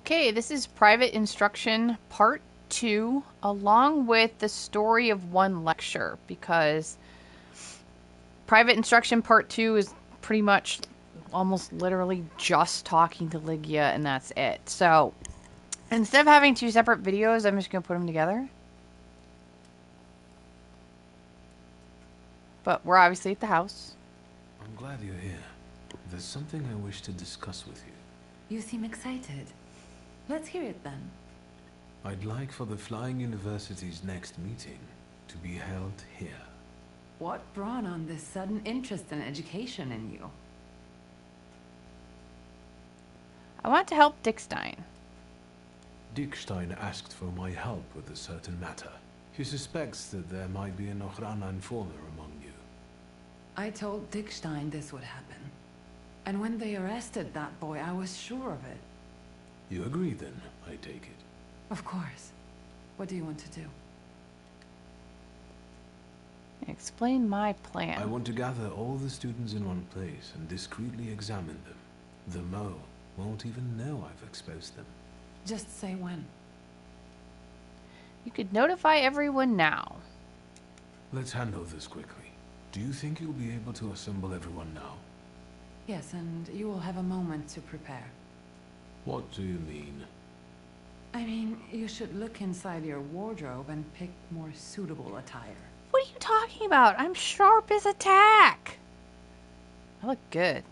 Okay, this is Private Instruction Part 2, along with the story of one lecture, because Private Instruction Part 2 is pretty much almost literally just talking to Lygia, and that's it. So, instead of having two separate videos, I'm just going to put them together. But we're obviously at the house. I'm glad you're here. There's something I wish to discuss with you. You seem excited. Let's hear it then. I'd like for the Flying University's next meeting to be held here. What brought on this sudden interest in education in you? I want to help Dickstein. Dickstein asked for my help with a certain matter. He suspects that there might be an Ochrana informer among you. I told Dickstein this would happen. And when they arrested that boy, I was sure of it. You agree then, I take it? Of course. What do you want to do? Explain my plan. I want to gather all the students in one place and discreetly examine them. The Mo won't even know I've exposed them. Just say when. You could notify everyone now. Let's handle this quickly. Do you think you'll be able to assemble everyone now? Yes, and you will have a moment to prepare. What do you mean? I mean, you should look inside your wardrobe and pick more suitable attire. What are you talking about? I'm sharp as a tack. I look good.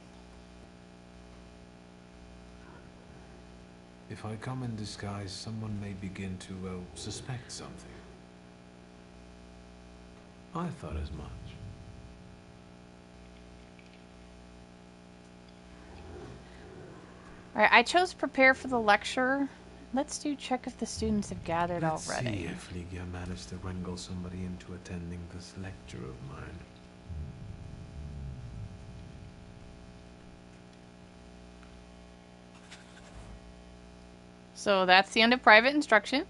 If I come in disguise, someone may begin to, suspect something. I thought as much. Alright, I chose prepare for the lecture. Let's do check if the students have gathered Let's already. see if Lygia managed to wrangle somebody into attending this lecture of mine. So that's the end of private instruction.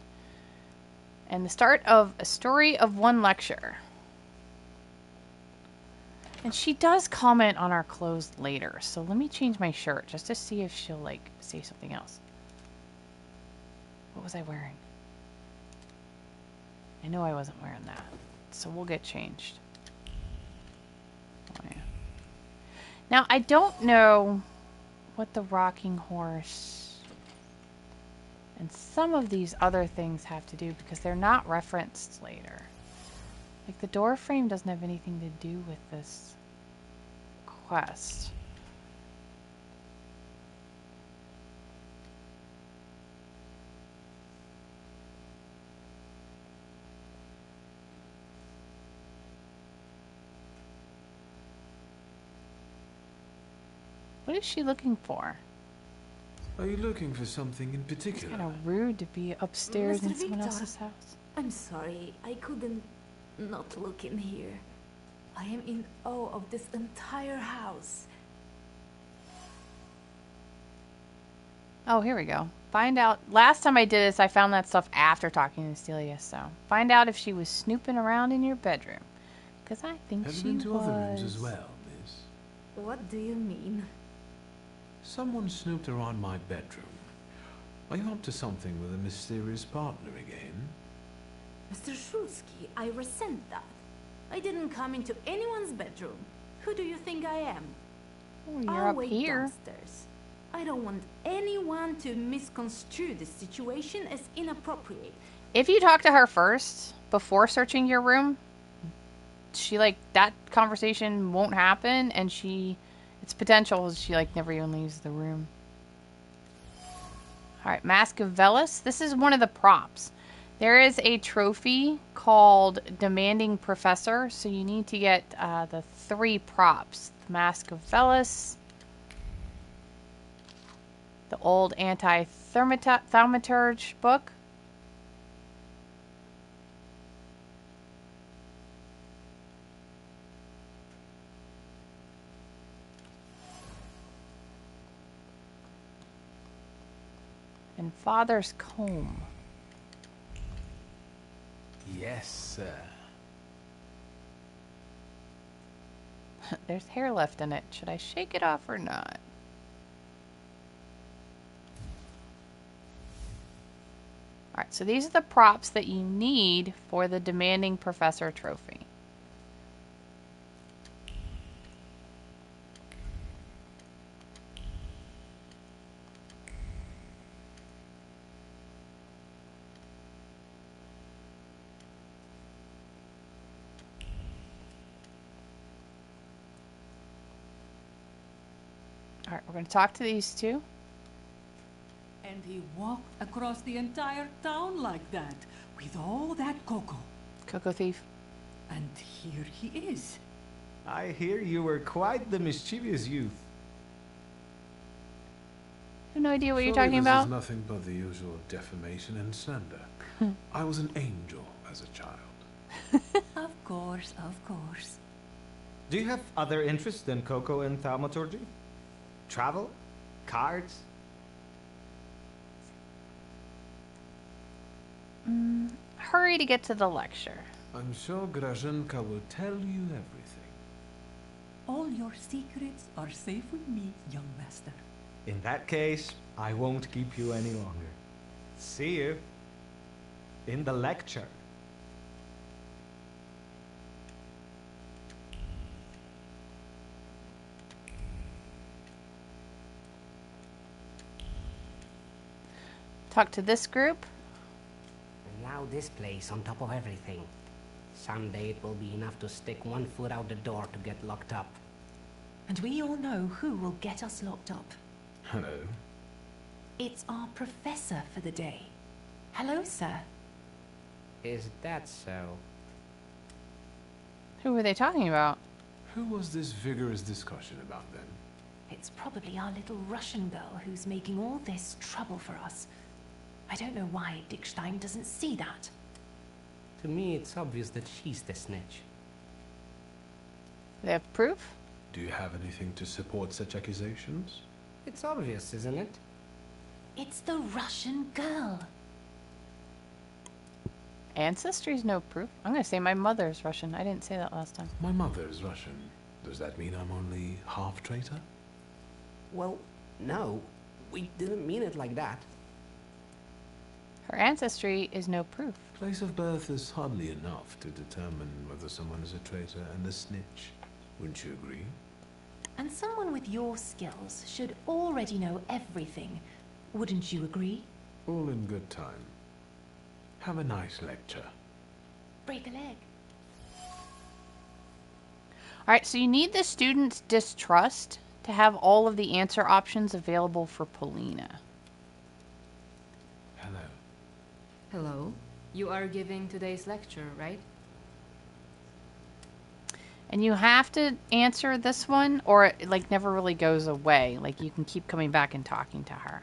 And the start of a story of one lecture. And she does comment on our clothes later. So let me change my shirt just to see if she'll, like, say something else. What was I wearing? I know I wasn't wearing that. So we'll get changed. Oh, yeah. Now, I don't know what the rocking horse and some of these other things have to do because they're not referenced later. Like, the door frame doesn't have anything to do with this quest. What is she looking for? Are you looking for something in particular? It's kind of rude to be upstairs Mr. in someone Victor, else's house. I'm sorry, I couldn't not look in here. I am in awe of this entire house. Oh, here we go. Find out. Last time I did this, I found that stuff after talking to Celia. So find out if she was snooping around in your bedroom, because I think Have she you been to was. other rooms as well, miss? What do you mean? Someone snooped around my bedroom. Are you up to something with a mysterious partner again? Mr. Shulsky, I resent that. I didn't come into anyone's bedroom. Who do you think I am? Oh, you're I'll up wait here. downstairs. I don't want anyone to misconstrue this situation as inappropriate. If you talk to her first before searching your room, she, like, that conversation won't happen, and it's potential she, like, never even leaves the room. Alright, Mask of Velis. This is one of the props. There is a trophy called Demanding Professor, so you need to get the 3 props. The Mask of Velis, the old Thaumaturge book, and Father's Comb. Yes, sir. There's hair left in it. Should I shake it off or not? Alright, so these are the props that you need for the Demanding Professor trophy. Alright, we're going to talk to these two. And he walked across the entire town like that, with all that cocoa. Cocoa Thief. And here he is. I hear you were quite the mischievous youth. I have no idea what you're Surely talking this about. is nothing but the usual defamation and slander. I was an angel as a child. Of course, of course. Do you have other interests than cocoa and thaumaturgy? Travel? Cards? Hurry to get to the lecture. I'm sure Grażynka will tell you everything. All your secrets are safe with me, young master. In that case, I won't keep you any longer. See you in the lecture. Talk to this group. Allow this place on top of everything. Someday it will be enough to stick one foot out the door to get locked up. And we all know who will get us locked up. Hello. It's our professor for the day. Hello, sir. Is that so? Who were they talking about? Who was this vigorous discussion about then? It's probably our little Russian girl who's making all this trouble for us. I don't know why Dickstein doesn't see that. To me, it's obvious that she's the snitch. They have proof? Do you have anything to support such accusations? It's obvious, isn't it? It's the Russian girl. Ancestry's no proof. I'm going to say my mother's Russian. I didn't say that last time. My mother is Russian. Does that mean I'm only half traitor? Well, no. We didn't mean it like that. Her ancestry is no proof. Place of birth is hardly enough to determine whether someone is a traitor and a snitch. Wouldn't you agree? And someone with your skills should already know everything. Wouldn't you agree? All in good time. Have a nice lecture. Break a leg. Alright, so you need the student's distrust to have all of the answer options available for Polina. Hello. Hello. You are giving today's lecture, right? And you have to answer this one, or it like never really goes away. Like you can keep coming back and talking to her.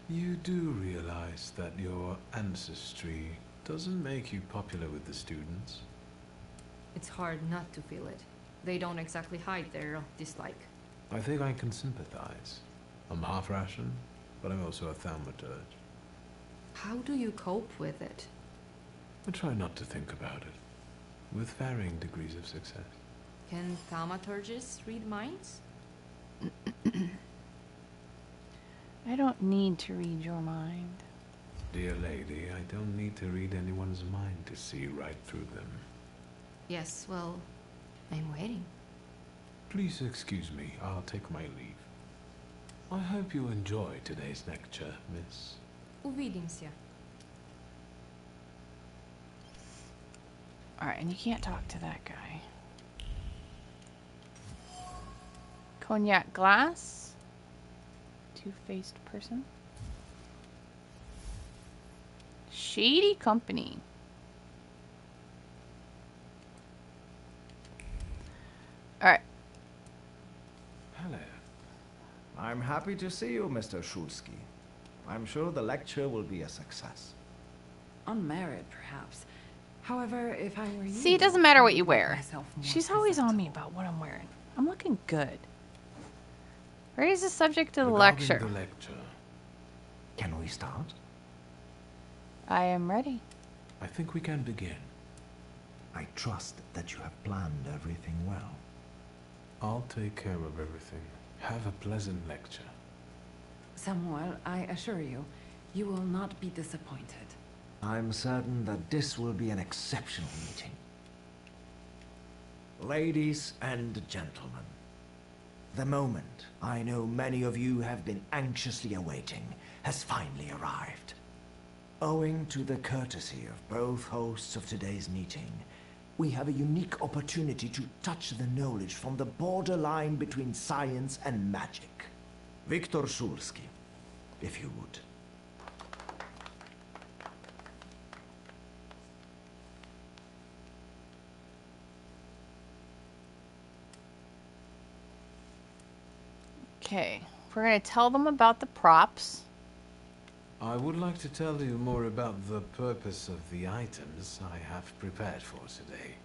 You do realize that your ancestry doesn't make you popular with the students? It's hard not to feel it. They don't exactly hide their dislike. I think I can sympathize. I'm half Russian, but I'm also a Thaumaturge. How do you cope with it? I try not to think about it, with varying degrees of success. Can thaumaturges read minds? I don't need to read your mind. Dear lady, I don't need to read anyone's mind to see right through them. Yes, well, I'm waiting. Please excuse me, I'll take my leave. I hope you enjoy today's lecture, miss. Увидимся. Alright, and you can't talk to that guy. Cognac glass. Two-faced person. Shady company. Alright. Hello. I'm happy to see you, Mr. Shulsky. I'm sure the lecture will be a success. Unmarried, perhaps. However, if I were you... See, it doesn't matter what you I'd make wear. myself more She's always on me presentable. about what I'm wearing. I'm looking good. Raise the subject of the Regarding lecture. the lecture, Can we start? I am ready. I think we can begin. I trust that you have planned everything well. I'll take care of everything. Have a pleasant lecture. Samuel, I assure you, You will not be disappointed. I'm certain that this will be an exceptional meeting. Ladies and gentlemen, the moment I know many of you have been anxiously awaiting has finally arrived. Owing to the courtesy of both hosts of today's meeting, we have a unique opportunity to touch the knowledge from the borderline between science and magic. Viktor Szulski, if you would. Okay, we're going to tell them about the props. I would like to tell you more about the purpose of the items I have prepared for today.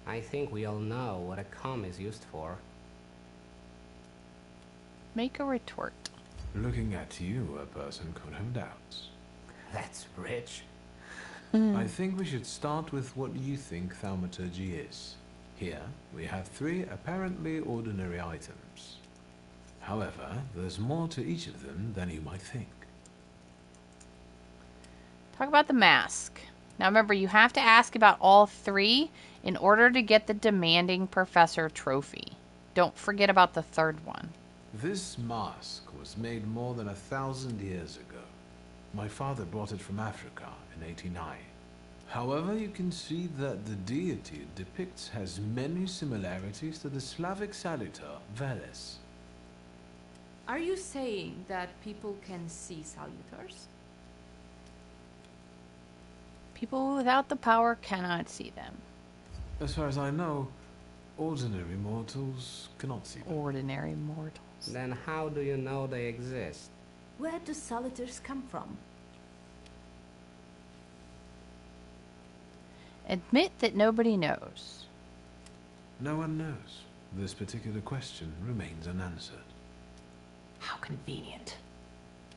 I think we all know what a comb is used for. Make a retort. Looking at you, a person could have doubts. That's rich. I think we should start with what you think Thaumaturge is. Here, we have 3 apparently ordinary items. However, there's more to each of them than you might think. Talk about the mask. Now remember, you have to ask about all 3 in order to get the demanding professor trophy. Don't forget about the 3rd one. This mask was made more than 1,000 years ago. My father brought it from Africa in 89. However, you can see that the deity it depicts has many similarities to the Slavic salutor, Veles. Are you saying that people can see salutars? People without the power cannot see them. As far as I know, ordinary mortals cannot see them. Ordinary mortals. Then how do you know they exist? Where do salutars come from? Admit that nobody knows. No one knows. This particular question remains unanswered. How convenient.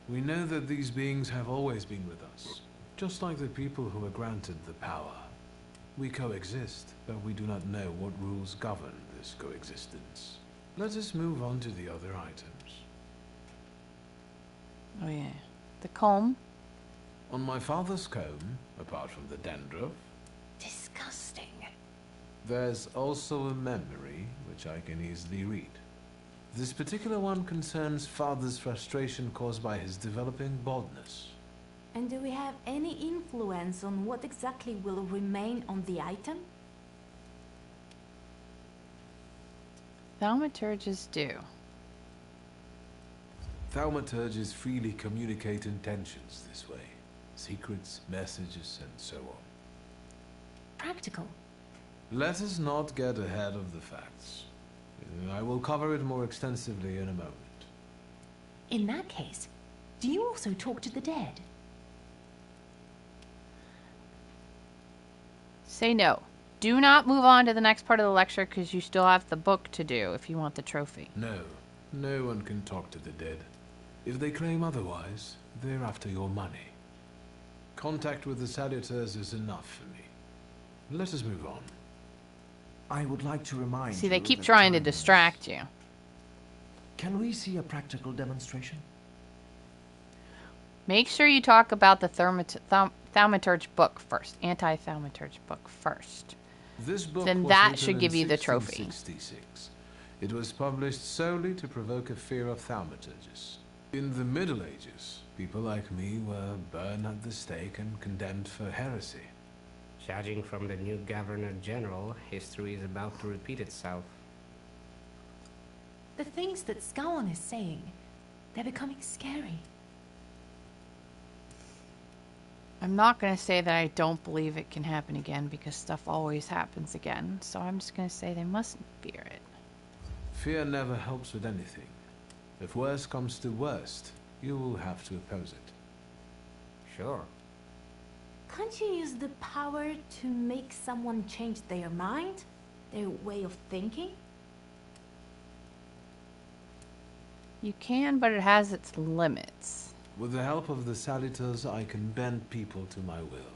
We know that these beings have always been with us, just like the people who were granted the power. We coexist, but we do not know what rules govern this coexistence. Let us move on to the other items. Oh yeah. The comb. On my father's comb, apart from the dandruff, Disgusting. there's also a memory which I can easily read. This particular one concerns father's frustration caused by his developing baldness. And do we have any influence on what exactly will remain on the item? Thaumaturges do. Thaumaturges freely communicate intentions this way. Secrets, messages, and so on. Practical. Let us not get ahead of the facts. I will cover it more extensively in a moment. In that case, do you also talk to the dead? Say no. Do not move on to the next part of the lecture because you still have the book to do if you want the trophy. No, no one can talk to the dead. If they claim otherwise, they're after your money. Contact with the salutars is enough for me. Let us move on. I would like to remind See, they you keep that trying to time distract you. Can we see a practical demonstration? Make sure you talk about the Thaumaturge book first. Anti-Thaumaturge book first. This book Then was that written should in give you the trophy. 1666. It was published solely to provoke a fear of thaumaturges. In the Middle Ages, people like me were burned at the stake and condemned for heresy. Judging from the new Governor General, history is about to repeat itself. The things that Scowan is saying, they're becoming scary. I'm not going to say that I don't believe it can happen again because stuff always happens again. So I'm just going to say they mustn't fear it. Fear never helps with anything. If worst comes to worst, you will have to oppose it. Sure. Can't you use the power to make someone change their mind? Their way of thinking? You can, but it has its limits. With the help of the salutars, I can bend people to my will.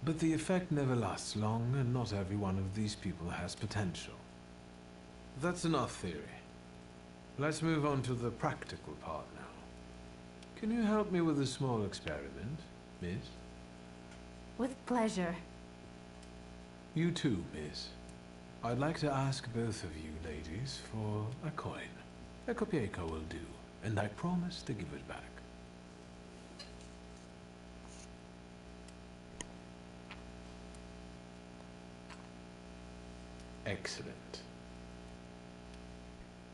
But the effect never lasts long, and not every one of these people has potential. That's enough theory. Let's move on to the practical part now. Can you help me with a small experiment, miss? With pleasure. You too, miss. I'd like to ask both of you ladies for a coin. A kopieka will do, and I promise to give it back. Excellent.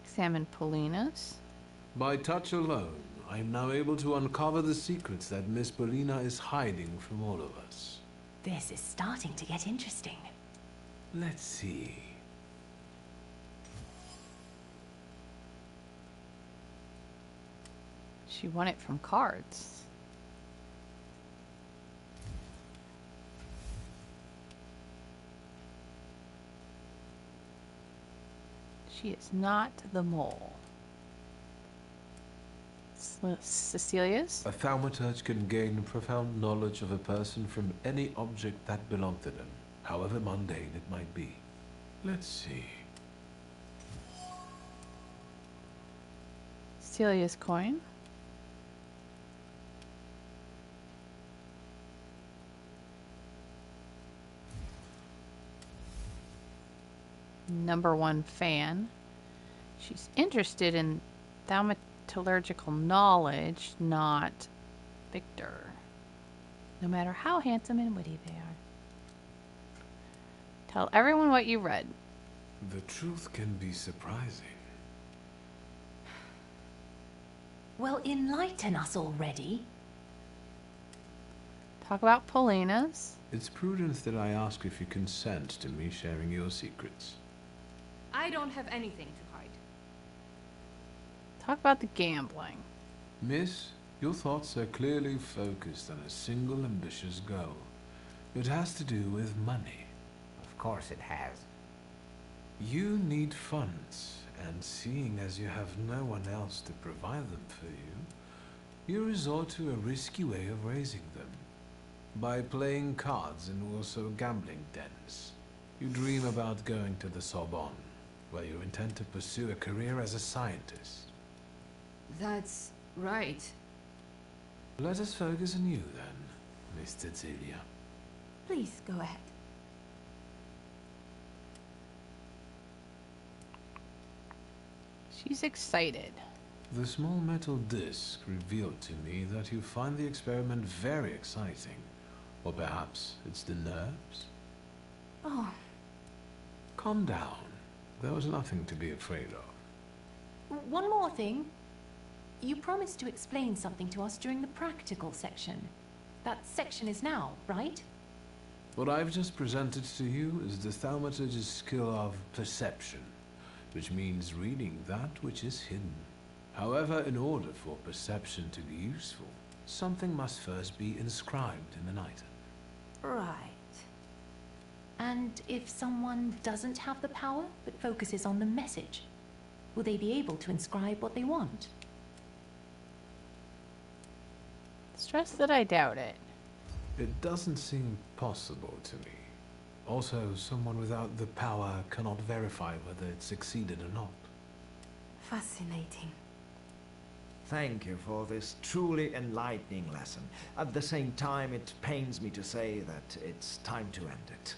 Examine Polina's. By touch alone, I am now able to uncover the secrets that Miss Polina is hiding from all of us. This is starting to get interesting. Let's see. She won it from cards. She is not the mole. Cecilia's? A Thaumaturge can gain profound knowledge of a person from any object that belonged to them, however mundane it might be. Let's see. Cecilia's coin. #1 fan. She's interested in thaumaturgical knowledge, not Victor. No matter how handsome and witty they are. Tell everyone what you read. The truth can be surprising. Well, enlighten us already. Talk about Polina's. It's prudent that I ask if you consent to me sharing your secrets. I don't have anything to hide. Talk about the gambling. Miss, your thoughts are clearly focused on a single ambitious goal. It has to do with money. Of course it has. You need funds, and seeing as you have no one else to provide them for you, you resort to a risky way of raising them. By playing cards in also gambling dens. You dream about going to the Sorbonne, where you intend to pursue a career as a scientist. That's right. Let us focus on you then, Miss Cecilia. Please go ahead. She's excited. The small metal disc revealed to me that you find the experiment very exciting. Or perhaps it's the nerves? Oh, Calm down. There was nothing to be afraid of. One more thing. You promised to explain something to us during the practical section. That section is now, right? What I've just presented to you is the Thaumaturge's skill of perception, which means reading that which is hidden. However, in order for perception to be useful, something must first be inscribed in an item. right. And if someone doesn't have the power, but focuses on the message, will they be able to inscribe what they want? Stress that I doubt it. It doesn't seem possible to me. Also, someone without the power cannot verify whether it succeeded or not. Fascinating. Thank you for this truly enlightening lesson. At the same time, it pains me to say that it's time to end it.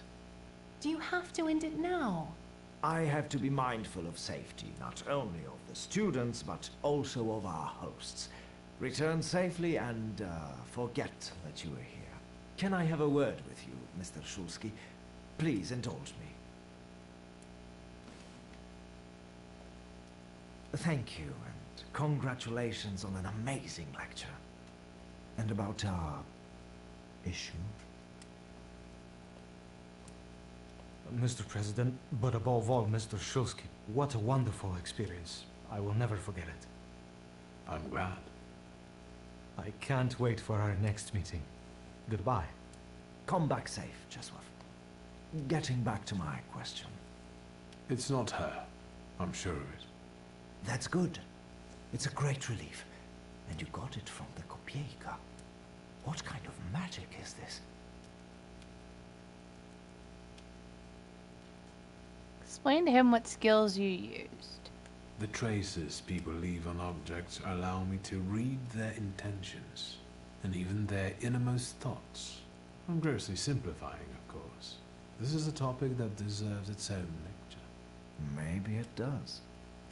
Do you have to end it now? I have to be mindful of safety, not only of the students, but also of our hosts. Return safely and forget that you were here. Can I have a word with you, Mr. Shulsky? Please indulge me. Thank you, and congratulations on an amazing lecture. And about our issue? Mr. President, but above all, Mr. Shulsky, what a wonderful experience. I will never forget it. I'm glad. I can't wait for our next meeting. Goodbye. Come back safe, Jeswaf. Getting back to my question. It's not her. I'm sure of it. That's good. It's a great relief. And you got it from the kopieka. What kind of magic is this? Explain to him what skills you used. The traces people leave on objects allow me to read their intentions, and even their innermost thoughts. I'm grossly simplifying, of course. This is a topic that deserves its own lecture. Maybe it does.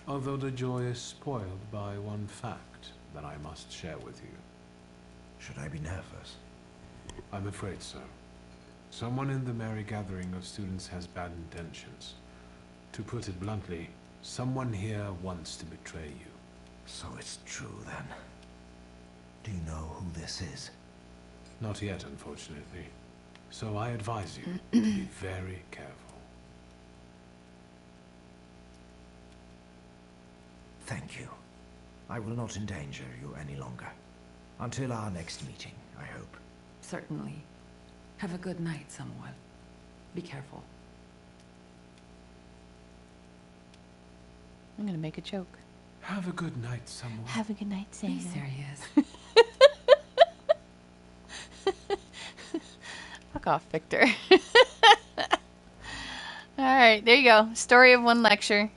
Although the joy is spoiled by one fact that I must share with you. Should I be nervous? I'm afraid so. Someone in the merry gathering of students has bad intentions. To put it bluntly, someone here wants to betray you. So it's true then. Do you know who this is? Not yet, unfortunately. So I advise you to be very careful. Thank you. I will not endanger you any longer. Until our next meeting, I hope. Certainly. Have a good night, Samuel. Be careful. I'm gonna make a joke. Have a good night, someone. Have a good night, Samuel. Be serious. Fuck off, Victor. Alright, there you go. Story of one lecture.